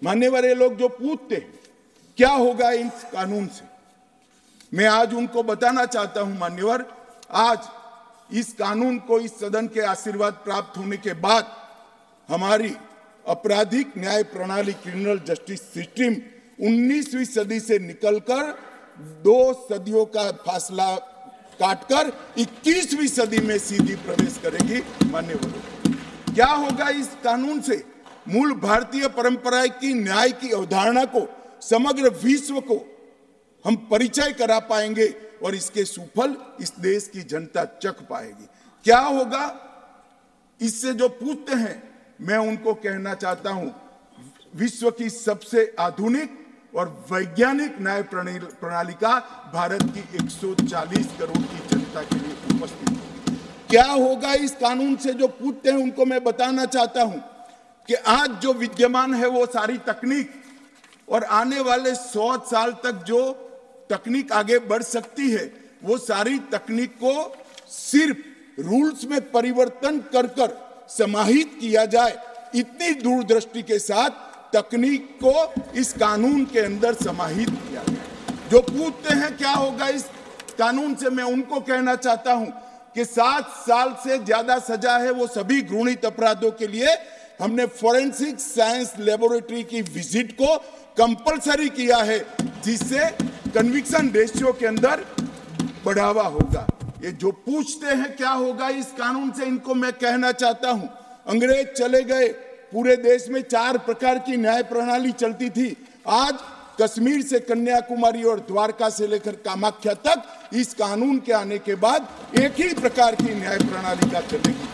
मान्यवर, ये लोग जो पूछते हैं क्या होगा इन कानून से, मैं आज उनको बताना चाहता हूं मान्यवर, आज इस कानून को इस सदन के आशीर्वाद प्राप्त होने के बाद हमारी आपराधिक न्याय प्रणाली, क्रिमिनल जस्टिस सिस्टम 19वीं सदी से निकलकर 2 सदियों का फासला काटकर 21वीं सदी में सीधी प्रवेश करेगी। मान्यवर, क्या होगा इस कानून से? मूल भारतीय परंपरा की न्याय की अवधारणा को समग्र विश्व को हम परिचय करा पाएंगे और इसके सुफल इस देश की जनता चख पाएगी। क्या होगा इससे? जो पूछते हैं मैं उनको कहना चाहता हूं, विश्व की सबसे आधुनिक और वैज्ञानिक न्याय प्रणाली का भारत की 140 करोड़ की जनता के लिए उपस्थित है। क्या होगा इस कानून से? जो पूछते हैं उनको मैं बताना चाहता हूं कि आज जो विद्यमान है वो सारी तकनीक और आने वाले 100 साल तक जो तकनीक आगे बढ़ सकती है, वो सारी तकनीक को सिर्फ रूल्स में परिवर्तन कर कर समाहित किया जाए, इतनी दूरदृष्टि के साथ तकनीक को इस कानून के अंदर समाहित किया गया। जो पूछते हैं क्या होगा इस कानून से, मैं उनको कहना चाहता हूं कि 7 साल से ज्यादा सजा है वो सभी घृणित अपराधों के लिए हमने फोरेंसिक साइंस लेबोरेटरी की विजिट को कंपलसरी किया है, जिससे कन्विक्शन रेशियो के अंदर बढ़ावा होगा। ये जो पूछते हैं क्या होगा इस कानून से, इनको मैं कहना चाहता हूं, अंग्रेज चले गए, पूरे देश में 4 प्रकार की न्याय प्रणाली चलती थी। आज कश्मीर से कन्याकुमारी और द्वारका से लेकर कामाख्या तक इस कानून के आने के बाद एक ही प्रकार की न्याय प्रणाली का चलेगी।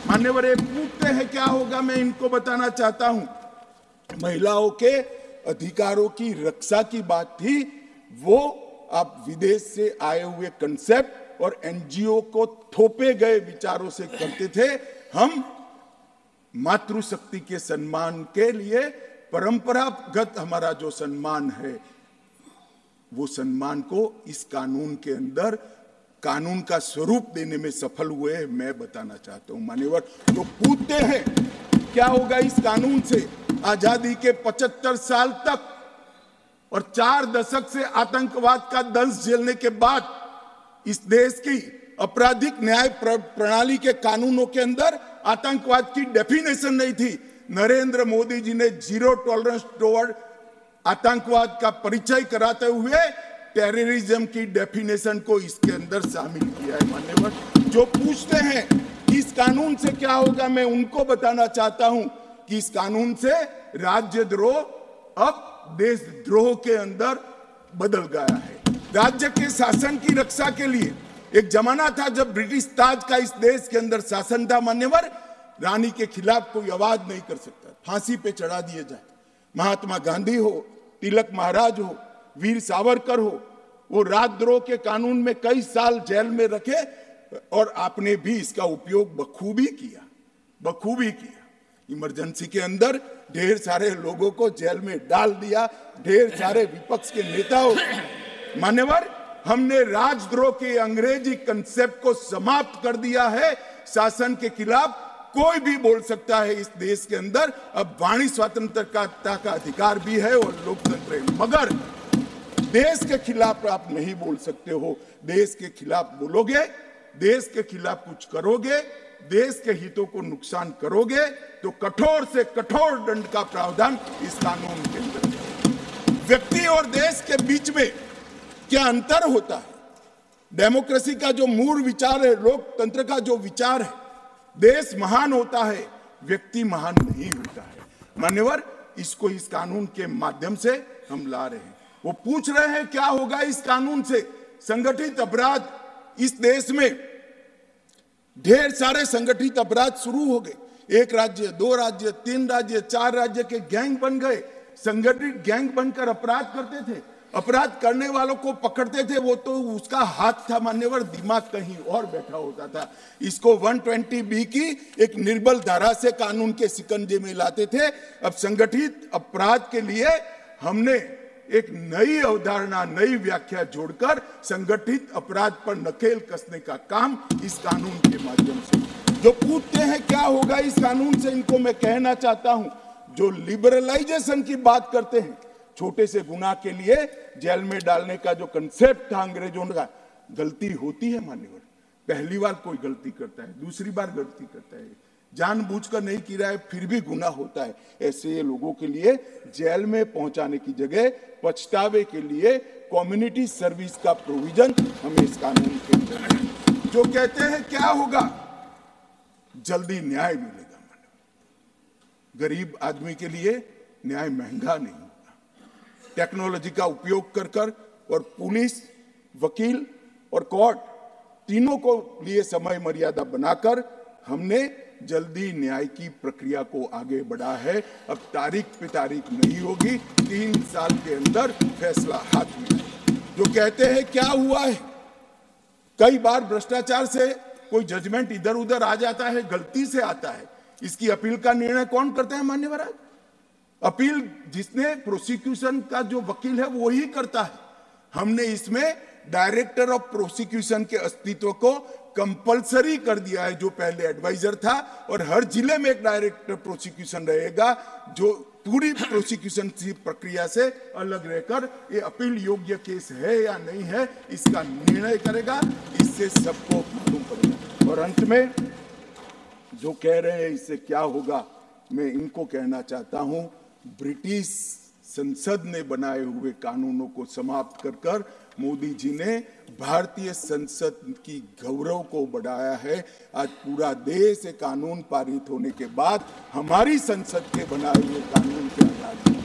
मान्यवर, ये पूछते हैं क्या होगा, मैं इनको बताना चाहता हूं, महिलाओं के अधिकारों की रक्षा की बात थी, वो आप विदेश से आए हुए कंसेप्ट और एनजीओ को थोपे गए विचारों से करते थे। हम मातृशक्ति के सम्मान के लिए परंपरागत हमारा जो सम्मान है, वो सम्मान को इस कानून के अंदर कानून का स्वरूप देने में सफल हुए हैं, मैं बताना चाहता हूं। मान्यवर, जो पूछते हैं क्या होगा इस कानून से, आजादी के 75 साल तक और 4 दशक से आतंकवाद का दंश झेलने के बाद इस देश की आपराधिक न्याय प्रणाली के कानूनों के अंदर आतंकवाद की डेफिनेशन नहीं थी। नरेंद्र मोदी जी ने जीरो टॉलरेंस टुवर्ड आतंकवाद का परिचय कराते हुए टेररिज्म की डेफिनेशन को इसके अंदर शामिल किया है। मान्यवर, जो पूछते हैं इस कानून से क्या होगा, मैं उनको बताना चाहता हूं कि इस कानून से राज्यद्रोह अब देशद्रोह के अंदर बदल गया है। राज्य के शासन की रक्षा के लिए एक जमाना था जब ब्रिटिश ताज का इस देश के अंदर शासन था। मान्यवर, रानी के खिलाफ कोई आवाज नहीं कर सकता, फांसी पे चढ़ा दिए जाए। महात्मा गांधी हो, तिलक महाराज हो, वीर सावरकर हो, वो राजद्रोह के कानून में कई साल जेल में रखे और आपने भी इसका उपयोग बखूबी किया। इमरजेंसी के अंदर ढेर सारे लोगों को जेल में डाल दिया, ढेर सारे विपक्ष के नेताओं। मान्यवर, हमने राजद्रोह के अंग्रेजी कंसेप्ट को समाप्त कर दिया है। शासन के खिलाफ कोई भी बोल सकता है इस देश के अंदर। अब वाणी स्वतंत्रता का अधिकार भी है और लोकतंत्र है, मगर देश के खिलाफ आप नहीं बोल सकते हो। देश के खिलाफ बोलोगे, देश के खिलाफ कुछ करोगे, देश के हितों को नुकसान करोगे तो कठोर से कठोर दंड का प्रावधान इस कानून के अंदर है। व्यक्ति और देश के बीच में क्या अंतर होता है? डेमोक्रेसी का जो मूल विचार है, लोकतंत्र का जो विचार है, देश महान होता है, व्यक्ति महान नहीं होता है। मान्यवर, इसको इस कानून के माध्यम से हम ला रहे हैं। वो पूछ रहे हैं क्या होगा इस कानून से। संगठित अपराध, इस देश में ढेर सारे संगठित अपराध शुरू हो गए। 1 राज्य, 2 राज्य, 3 राज्य, 4 राज्य के गैंग बन गए, संगठित गैंग बनकर अपराध करते थे। अपराध करने वालों को पकड़ते थे, वो तो उसका हाथ था मान्यवर, दिमाग कहीं और बैठा होता था। इसको 120B की एक निर्बल धारा से कानून के शिकंजे में लाते थे। अब संगठित अपराध के लिए हमने एक नई अवधारणा, नई व्याख्या जोड़कर संगठित अपराध पर नकेल कसने का काम इस कानून के माध्यम से। जो पूछते हैं क्या होगा इस कानून से, इनको मैं कहना चाहता हूं, जो लिबरलाइजेशन की बात करते हैं, छोटे से गुनाह के लिए जेल में डालने का जो कंसेप्ट था अंग्रेजों का, गलती होती है मान्यवर। पहली बार कोई गलती करता है, दूसरी बार गलती करता है, जानबूझकर नहीं किया है फिर भी गुनाह होता है। ऐसे लोगों के लिए जेल में पहुंचाने की जगह पछतावे के लिए कम्युनिटी सर्विस का प्रोविजन हमें इस कानून के अंदर, जो कहते हैं क्या होगा, जल्दी न्याय मिलेगा। गरीब आदमी के लिए न्याय महंगा नहीं होगा। टेक्नोलॉजी का उपयोग कर कर और पुलिस, वकील और कोर्ट तीनों को लिए समय मर्यादा बनाकर हमने जल्दी न्याय की प्रक्रिया को आगे बढ़ा है। अब तारीख पे तारीख नहीं होगी, 3 साल के अंदर फैसला हाथ में। जो कहते हैं क्या हुआ है, कई बार भ्रष्टाचार से कोई जजमेंट इधर उधर आ जाता है, गलती से आता है, इसकी अपील का निर्णय कौन करता है माननीय राज? अपील जिसने प्रोसिक्यूशन का जो वकील है वो ही करता है। हमने इसमें डायरेक्टर ऑफ प्रोसिक्यूशन के अस्तित्व को कंपलसरी कर दिया है, जो पहले एडवाइजर था, और हर जिले में एक डायरेक्टर प्रोसिक्यूशन रहेगा जो पूरी प्रोसिक्यूशन की प्रक्रिया से अलग रहकर ये अपील योग्य केस है या नहीं है इसका निर्णय करेगा। इससे सबको मालूम पड़ेगा। और अंत में जो कह रहे हैं इससे क्या होगा, मैं इनको कहना चाहता हूं, ब्रिटिश संसद ने बनाए हुए कानूनों को समाप्त कर कर मोदी जी ने भारतीय संसद की गौरव को बढ़ाया है। आज पूरा देश कानून पारित होने के बाद हमारी संसद के बनाए हुए कानून के आधार पर